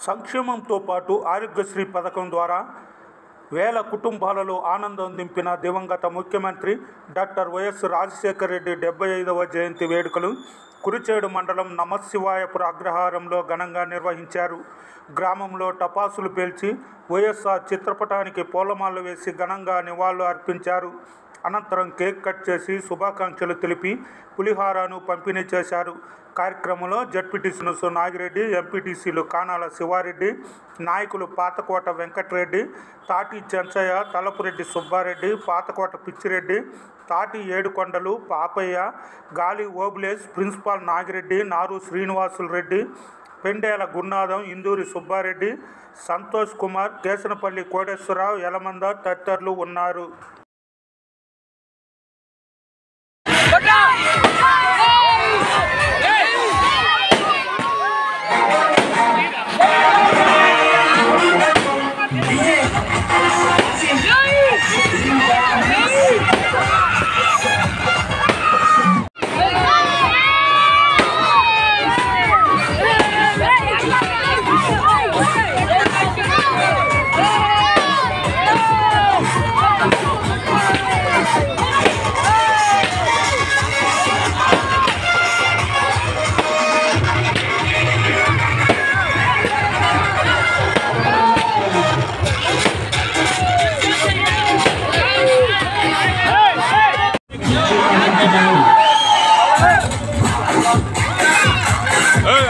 సంక్షేమంతో పాటు ఆరోగ్యశ్రీ పథకం ద్వారా వేల కుటుంబాలలో ఆనందం నింపిన దివంగత ముఖ్యమంత్రి డాక్టర్ వైఎస్ రాజశేఖర రెడ్డి 75వ జయంతి వేడుకలు కురిచేడు మండలం నమశివాయపుర అగ్రహారంలో ఘనంగా నిర్వహించారు. గ్రామంలో టపాసులు పేల్చి వైఎస్ఆర్ చిత్రపటానికి పూలమాలలు వేసి ఘనంగా నివాళులు అర్పించారు. అనంతరం కేక్ కట్ చేసి శుభాకాంక్షలు తెలిపి పులిహారను పంపిణీ చేశారు. కార్యక్రమంలో జడ్పీటీసీ నుసు నాగిరెడ్డి, ఎంపీటీసీలు కానాల శివారెడ్డి, నాయకులు పాతకోట వెంకటరెడ్డి, తాటి చెంచయ్య, తలపురెడ్డి సుబ్బారెడ్డి, పాతకోట పిచ్చిరెడ్డి, తాటి ఏడుకొండలు, పాపయ్య, గాలి ఓబులేస్, ప్రిన్సిపాల్ నాగిరెడ్డి, నారు శ్రీనివాసులు రెడ్డి, పెండేల గురునాథం, ఇందూరి సుబ్బారెడ్డి, సంతోష్ కుమార్, కేసనపల్లి కోటేశ్వరరావు, యలమంద తదితరులు ఉన్నారు. Hey,